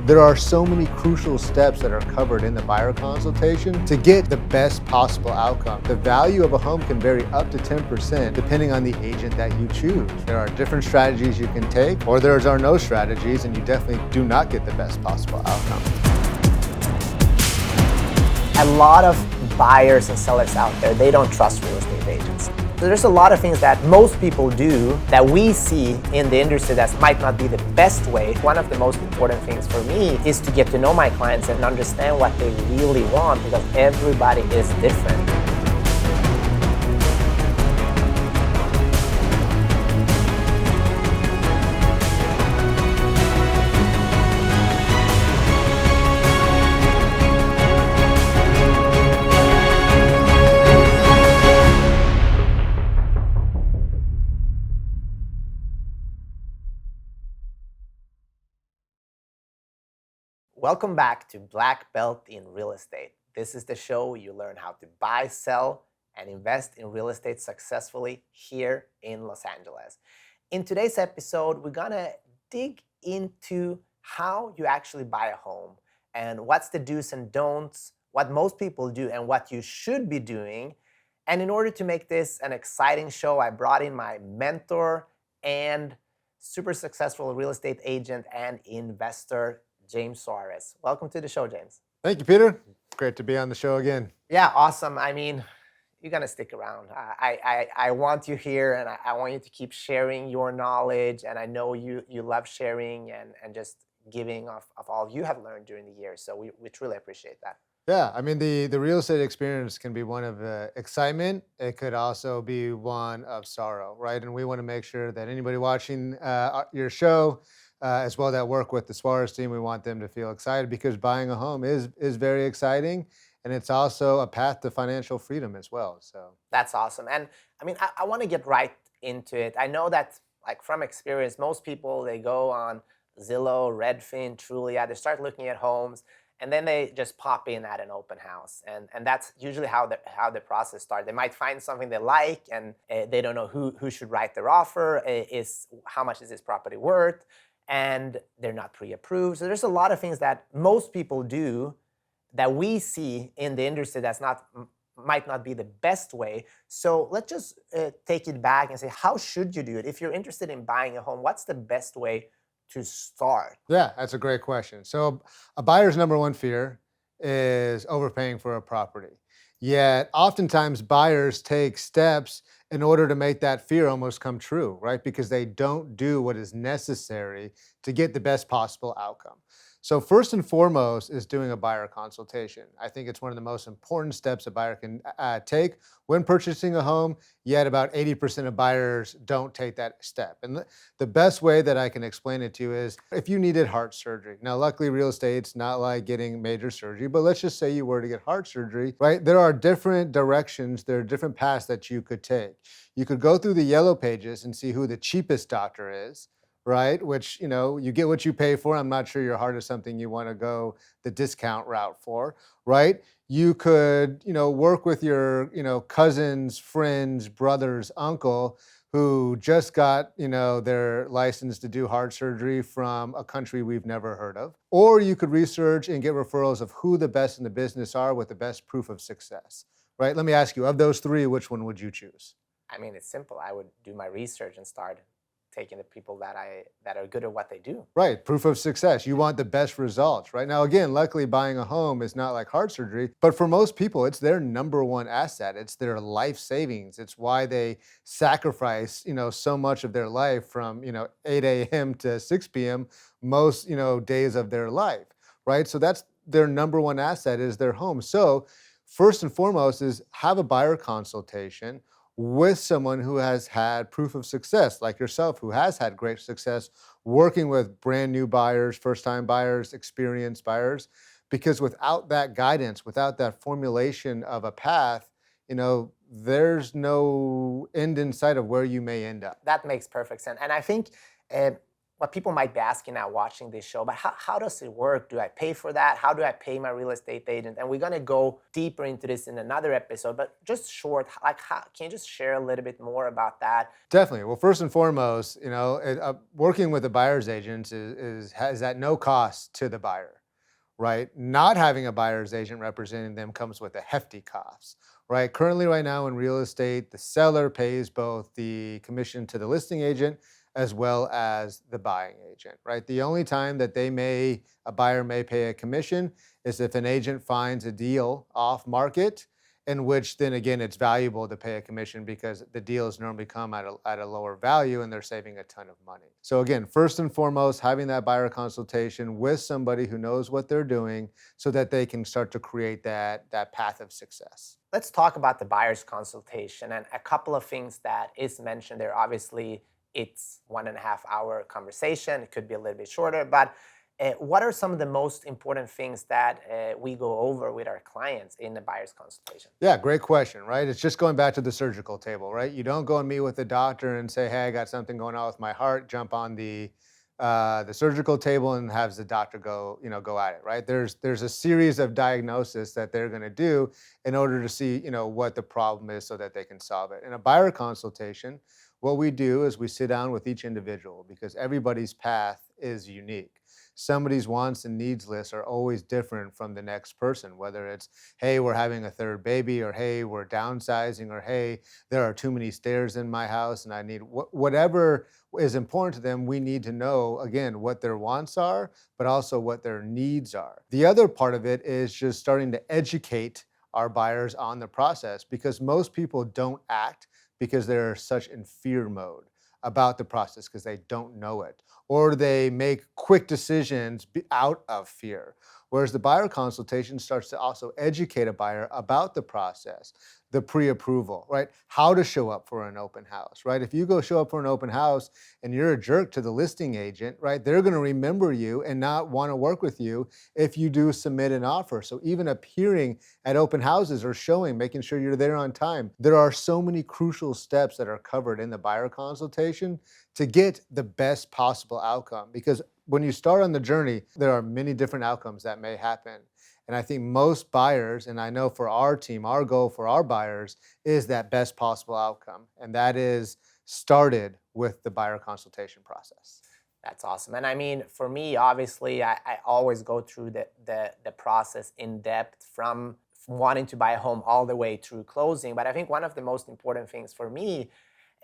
There are so many crucial steps that are covered in the buyer consultation to get the best possible outcome. The value of a home can vary up to 10% depending on the agent that you choose. There are different strategies you can take, or there are no strategies and you definitely do not get the best possible outcome. A lot of buyers and sellers out there, they don't trust real estate agents. There's a lot of things that most people do that we see in the industry that might not be the best way. One of the most important things for me is to get to know my clients and understand what they really want, because everybody is different. Welcome back to Black Belt in Real Estate. This is the show you learn how to buy, sell, and invest in real estate successfully here in Los Angeles. In today's episode, we're gonna dig into how you actually buy a home and what's the do's and don'ts, what most people do and what you should be doing. And in order to make this an exciting show, I brought in my mentor and super successful real estate agent and investor, James Suarez. Welcome to the show, James. Thank you, Peter. Great to be on the show again. Yeah, awesome. I mean, you're gonna stick around. I want you here, and I want you to keep sharing your knowledge. And I know you love sharing and just giving of all you have learned during the years. So we truly appreciate that. Yeah, I mean, the real estate experience can be one of excitement. It could also be one of sorrow, right? And we want to make sure that anybody watching your show, as well that work with the Suarez team, we want them to feel excited, because buying a home is very exciting, and it's also a path to financial freedom as well. So that's awesome. And I mean, I want to get right into it. I know that, like, from experience, most people, they go on Zillow, Redfin, Trulia, they start looking at homes, and then they just pop in at an open house. And that's usually how the process starts. They might find something they like, and they don't know who should write their offer, how much is this property worth, and they're not pre-approved. So there's a lot of things that most people do that we see in the industry that's might not be the best way. So let's just take it back and say, how should you do it? If you're interested in buying a home, what's the best way to start? Yeah, that's a great question. So a buyer's number one fear is overpaying for a property. Yet oftentimes buyers take steps in order to make that fear almost come true, right? Because they don't do what is necessary to get the best possible outcome. So first and foremost is doing a buyer consultation. I think it's one of the most important steps a buyer can take when purchasing a home, yet about 80% of buyers don't take that step. And the best way that I can explain it to you is if you needed heart surgery. Now, luckily, real estate's not like getting major surgery, but let's just say you were to get heart surgery, right? There are different directions, there are different paths that you could take. You could go through the yellow pages and see who the cheapest doctor is, right? Which, you get what you pay for. I'm not sure your heart is something you want to go the discount route for, right? You could, work with your, cousins, friends, brothers, uncle, who just got, their license to do heart surgery from a country we've never heard of. Or you could research and get referrals of who the best in the business are with the best proof of success, right? Let me ask you, of those three, which one would you choose? I mean, it's simple. I would do my research and start taking the people that are good at what they do. Right, proof of success. You want the best results, right? Now, again, luckily buying a home is not like heart surgery, but for most people, it's their number one asset. It's their life savings. It's why they sacrifice, so much of their life from, 8 a.m. to 6 p.m. most, days of their life, right? So that's their number one asset, is their home. So first and foremost is have a buyer consultation with someone who has had proof of success, like yourself, who has had great success working with brand new buyers, first-time buyers, experienced buyers, because without that guidance, without that formulation of a path, there's no end in sight of where you may end up. That makes perfect sense. And I think what people might be asking now watching this show, but how does it work? Do I pay for that? How do I pay my real estate agent? And we're gonna go deeper into this in another episode, but just short, like can you just share a little bit more about that? Definitely. Well, first and foremost, working with a buyer's agent is at no cost to the buyer, right? Not having a buyer's agent representing them comes with a hefty cost, right? Currently, right now in real estate, the seller pays both the commission to the listing agent as well as the buying agent, right? The only time that a buyer may pay a commission is if an agent finds a deal off market, in which then again it's valuable to pay a commission because the deals normally come at a lower value and they're saving a ton of money. So again, first and foremost, having that buyer consultation with somebody who knows what they're doing so that they can start to create that path of success. Let's talk about the buyer's consultation and a couple of things that is mentioned there. Obviously, it's 1.5 hour conversation. It could be a little bit shorter, but what are some of the most important things that we go over with our clients in the buyer's consultation? Yeah, great question, right? It's just going back to the surgical table, right? You don't go and meet with the doctor and say, "Hey, I got something going on with my heart." Jump on the surgical table and have the doctor go at it, right? There's a series of diagnoses that they're going to do in order to see what the problem is so that they can solve it. In a buyer consultation, what we do is we sit down with each individual because everybody's path is unique. Somebody's wants and needs lists are always different from the next person, whether it's, hey, we're having a third baby, or hey, we're downsizing, or hey, there are too many stairs in my house and I need whatever is important to them. We need to know, again, what their wants are, but also what their needs are. The other part of it is just starting to educate our buyers on the process, because most people don't act because they're such in fear mode about the process because they don't know it, or they make quick decisions out of fear. Whereas the buyer consultation starts to also educate a buyer about the process, the pre-approval, right? How to show up for an open house, right? If you go show up for an open house and you're a jerk to the listing agent, right, they're going to remember you and not want to work with you if you do submit an offer. So even appearing at open houses or showing, making sure you're there on time. There are so many crucial steps that are covered in the buyer consultation to get the best possible outcome. Because when you start on the journey, there are many different outcomes that may happen. And I think most buyers, and I know for our team, our goal for our buyers is that best possible outcome. And that is started with the buyer consultation process. That's awesome. And I mean, for me, obviously, I always go through the process in depth from wanting to buy a home all the way through closing. But I think one of the most important things for me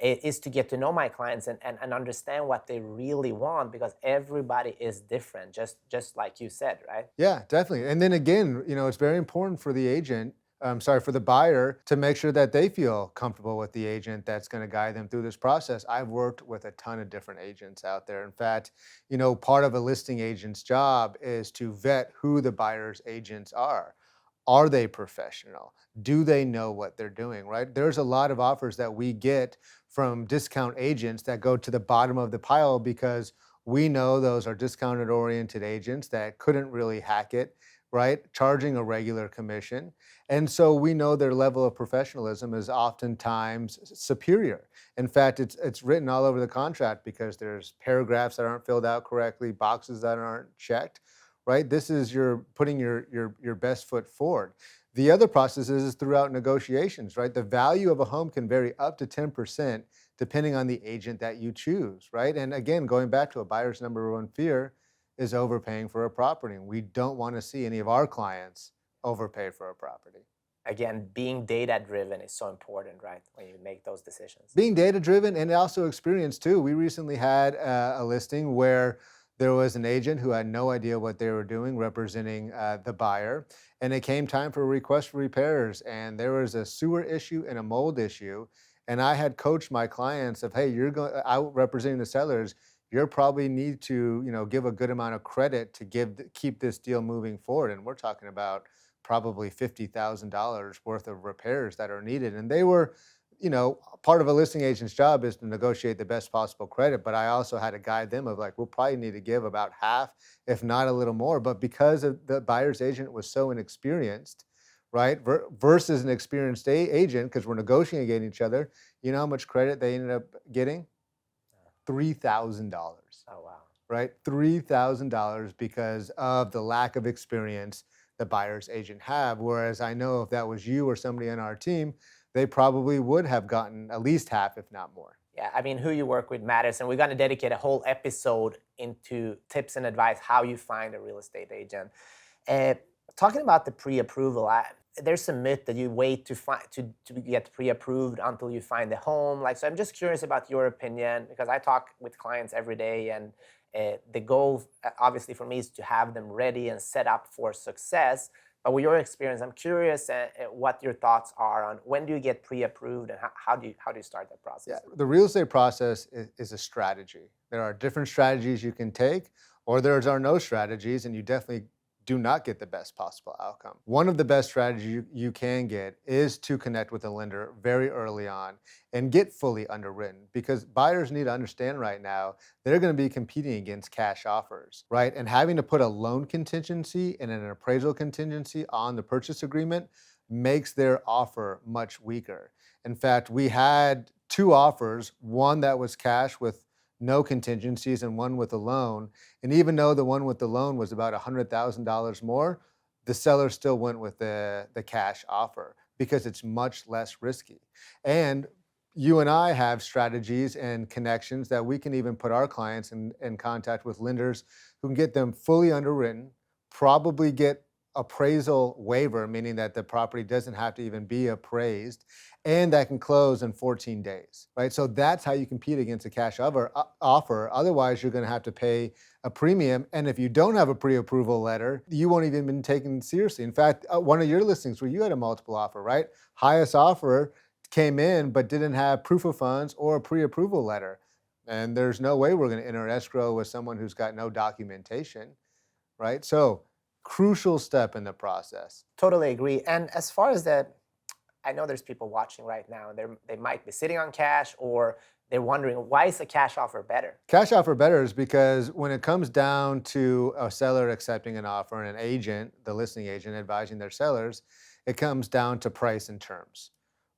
is to get to know my clients and understand what they really want, because everybody is different, just like you said, right? Yeah, definitely. And then again, it's very important for the agent, for the buyer to make sure that they feel comfortable with the agent that's going to guide them through this process. I've worked with a ton of different agents out there. In fact, part of a listing agent's job is to vet who the buyer's agents are. Are they professional? Do they know what they're doing, right? There's a lot of offers that we get from discount agents that go to the bottom of the pile because we know those are discounted oriented agents that couldn't really hack it, right? Charging a regular commission. And so we know their level of professionalism is oftentimes superior. In fact, it's written all over the contract because there's paragraphs that aren't filled out correctly, boxes that aren't checked, right? This is you're putting your best foot forward. The other process is throughout negotiations, right? The value of a home can vary up to 10% depending on the agent that you choose, right? And again, going back to a buyer's number one fear is overpaying for a property. And we don't want to see any of our clients overpay for a property. Again, being data driven is so important, right? When you make those decisions. Being data driven and also experience too. We recently had a listing where there was an agent who had no idea what they were doing representing the buyer. And it came time for a request for repairs. And there was a sewer issue and a mold issue. And I had coached my clients of, hey, out representing the sellers, you'll probably need to, give a good amount of credit to keep this deal moving forward. And we're talking about probably $50,000 worth of repairs that are needed. And they were, part of a listing agent's job is to negotiate the best possible credit. But I also had to guide them of like, we'll probably need to give about half, if not a little more. But because of the buyer's agent was so inexperienced, right, versus an experienced agent, because we're negotiating against each other, you know how much credit they ended up getting? $3,000. Oh, wow. right? $3,000 because of the lack of experience the buyer's agent have. Whereas I know if that was you or somebody on our team, they probably would have gotten at least half, if not more. Yeah, I mean, who you work with matters, and we're going to dedicate a whole episode into tips and advice how you find a real estate agent. Uh, Talking about the pre-approval, there's a myth that you wait to get pre-approved until you find a home. Like, so I'm just curious about your opinion because I talk with clients every day, and the goal, obviously, for me is to have them ready and set up for success. But with your experience, I'm curious what your thoughts are on when do you get pre-approved and how do you start that Yeah, process? the real estate process is a strategy. There are different strategies you can take, or there are no strategies, and you definitely do not get the best possible outcome. One of the best strategies you can get is to connect with a lender very early on and get fully underwritten because buyers need to understand right now they're going to be competing against cash offers, right? And having to put a loan contingency and an appraisal contingency on the purchase agreement makes their offer much weaker. In fact, we had two offers, one that was cash with no contingencies and one with a loan. And even though the one with the loan was about $100,000 more, the seller still went with the cash offer because it's much less risky. And you and I have strategies and connections that we can even put our clients in contact with lenders who can get them fully underwritten, probably get appraisal waiver, meaning that the property doesn't have to even be appraised, and that can close in 14 days, right? So that's how you compete against a cash offer. Otherwise, you're going to have to pay a premium. And if you don't have a pre-approval letter, you won't even be taken seriously. In fact, one of your listings where you had a multiple offer, right? Highest offer came in, but didn't have proof of funds or a pre-approval letter. And there's no way we're going to enter escrow with someone who's got no documentation, right? So crucial step in the process. Totally agree. And as far as the I know there's people watching right now, and they might be sitting on cash, or they're wondering why is a cash offer better? Cash offer better is because when it comes down to a seller accepting an offer and an agent, the listing agent advising their sellers, it comes down to price and terms,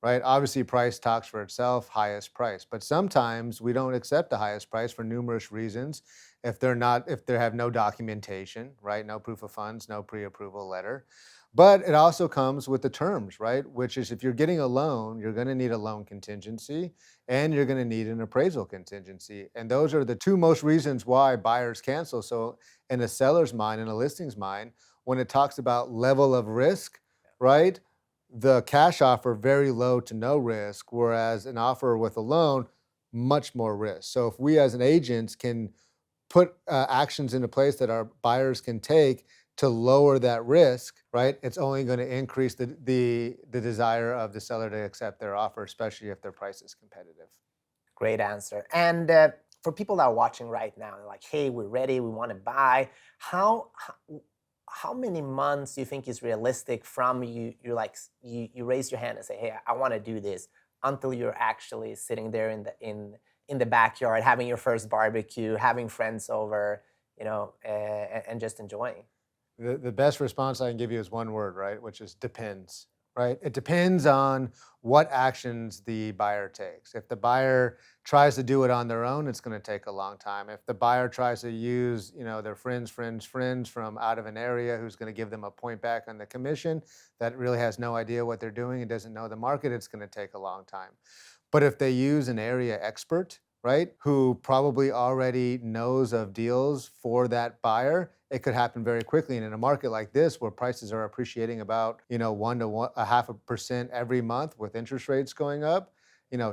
right? Obviously, price talks for itself, highest price. But sometimes we don't accept the highest price for numerous reasons. If they have no documentation, right? No proof of funds, no pre-approval letter. But it also comes with the terms, right? Which is if you're getting a loan, you're going to need a loan contingency and you're going to need an appraisal contingency. And those are the two most reasons why buyers cancel. So in a seller's mind, in a listing's mind, when it talks about level of risk, right? The cash offer, very low to no risk, whereas an offer with a loan, much more risk. So if we as an agents can put actions into place that our buyers can take to lower that risk, right? It's only going to increase the desire of the seller to accept their offer, especially if their price is competitive. Great answer. And for people that are watching right now, they're like, hey, we're ready, we want to buy. How many months do you think is realistic from you raise your hand and say, hey, I want to do this, until you're actually sitting there in the backyard having your first barbecue, having friends over, and just enjoying? The best response I can give you is one word, right? Which is depends, right? It depends on what actions the buyer takes. If the buyer tries to do it on their own, it's going to take a long time. If the buyer tries to use, their friends from out of an area who's going to give them a point back on the commission that really has no idea what they're doing and doesn't know the market, it's going to take a long time. But if they use an area expert, right, who probably already knows of deals for that buyer, it could happen very quickly. And in a market like this, where prices are appreciating about 1.5% every month with interest rates going up,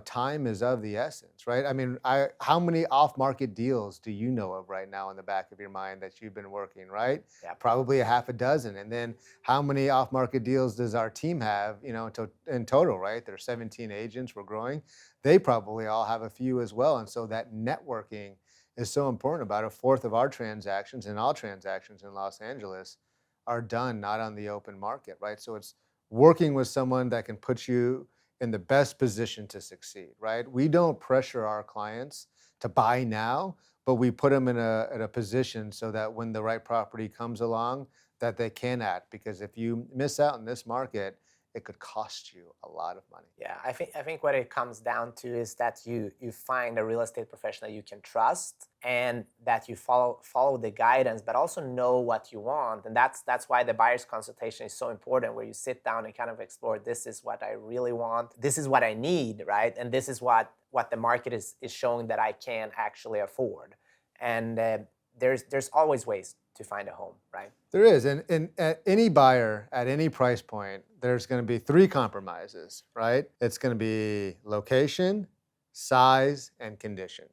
time is of the essence, right? I mean, how many off-market deals do you know of right now in the back of your mind that you've been working, right? Yeah. Probably a half a dozen. And then how many off-market deals does our team have, in total, right? There's 17 agents, we're growing. They probably all have a few as well. And so that networking is so important. About a fourth of our transactions and all transactions in Los Angeles are done not on the open market, right? So it's working with someone that can put you in the best position to succeed, right? We don't pressure our clients to buy now, but we put them in a position so that when the right property comes along, that they can act. Because if you miss out in this market it could cost you a lot of money. Yeah, I think what it comes down to is that you find a real estate professional you can trust, and that you follow the guidance, but also know what you want. And that's why the buyer's consultation is so important, where you sit down and kind of explore, this is what I really want, this is what I need, right? And this is what the market is showing that I can actually afford. And there's always ways to find a home, right? There is, and any buyer at any price point, there's going to be three compromises, right? It's going to be location, size, and condition,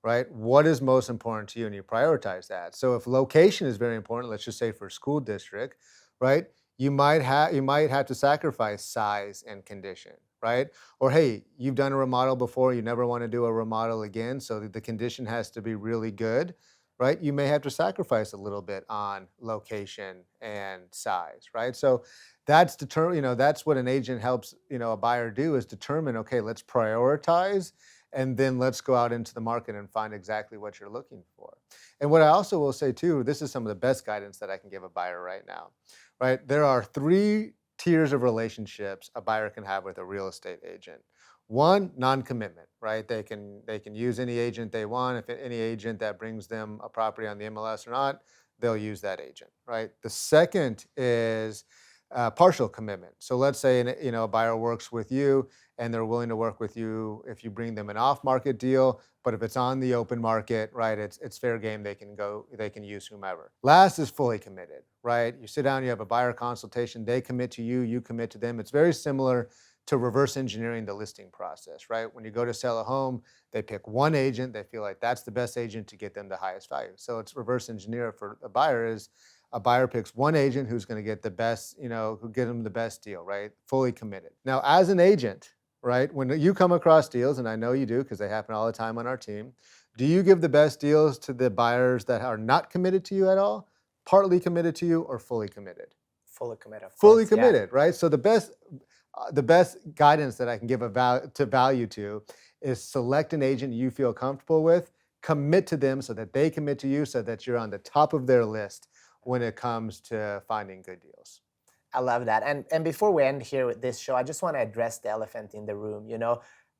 right? What is most important to you, and you prioritize that. So if location is very important, let's just say for school district, right? You might have to sacrifice size and condition, right? Or hey, you've done a remodel before, you never want to do a remodel again, so the condition has to be really good, right? You may have to sacrifice a little bit on location and size, right? So that's that's what an agent helps, a buyer do, is determine, okay, let's prioritize, and then let's go out into the market and find exactly what you're looking for. And what I also will say too, this is some of the best guidance that I can give a buyer right now, right? There are 3 tiers of relationships a buyer can have with a real estate agent. One, non-commitment, right? They can use any agent they want. If any agent that brings them a property on the MLS or not, they'll use that agent, right? The second is partial commitment. So let's say a buyer works with you and they're willing to work with you if you bring them an off-market deal, but if it's on the open market, right, it's fair game. They can use whomever. Last is fully committed, right? You sit down, you have a buyer consultation, they commit to you, you commit to them. It's very similar to reverse engineering the listing process, right? When you go to sell a home, they pick one agent, they feel like that's the best agent to get them the highest value. So it's reverse engineer for a buyer is a buyer picks one agent who's going to get the best, who get them the best deal, right? Fully committed. Now, as an agent, right, when you come across deals, and I know you do because they happen all the time on our team, do you give the best deals to the buyers that are not committed to you at all, partly committed to you, or fully committed? Fully committed, of course. Fully committed, yeah. Right? So the best guidance that I can give value to is select an agent you feel comfortable with, commit to them so that they commit to you, so that you're on the top of their list when it comes to finding good deals. I love that. And before we end here with this show, I just want to address the elephant in the room.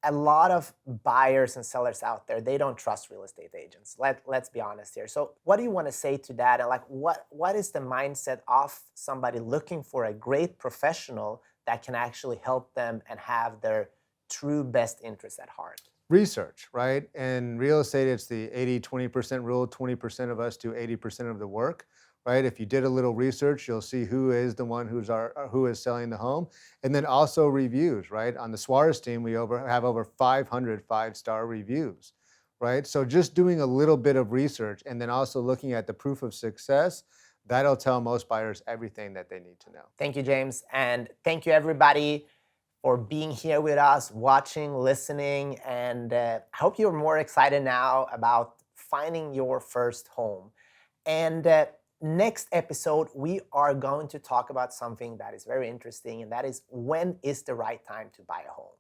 A lot of buyers and sellers out there, they don't trust real estate agents. Let's be honest here. So what do you want to say to that? And what is the mindset of somebody looking for a great professional that can actually help them and have their true best interest at heart? Research, right? In real estate, it's the 80-20% rule. 20% of us do 80% of the work, right? If you did a little research, you'll see who is the one who is selling the home. And then also reviews, right? On the Suarez team, we have over 500 5-star reviews, right? So just doing a little bit of research and then also looking at the proof of success, that'll tell most buyers everything that they need to know. Thank you, James. And thank you, everybody, for being here with us, watching, listening. And I hope you're more excited now about finding your first home. And next episode, we are going to talk about something that is very interesting, and that is, when is the right time to buy a home?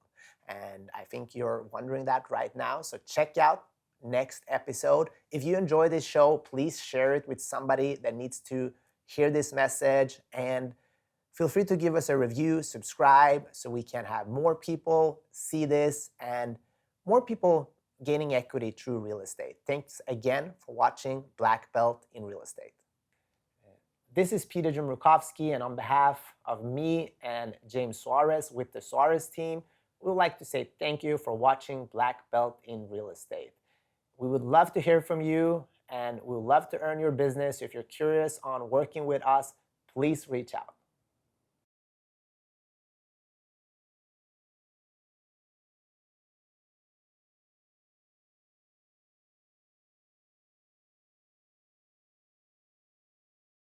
And I think you're wondering that right now. So check out next episode. If you enjoy this show, please share it with somebody that needs to hear this message, and feel free to give us a review, subscribe, so we can have more people see this and more people gaining equity through real estate. Thanks again for watching Black Belt in Real Estate. This is Peter Jumrukovski, and on behalf of me and James Suarez with the Suarez team, we would like to say thank you for watching Black Belt in Real Estate. We would love to hear from you, and we would love to earn your business. If you're curious on working with us, please reach out.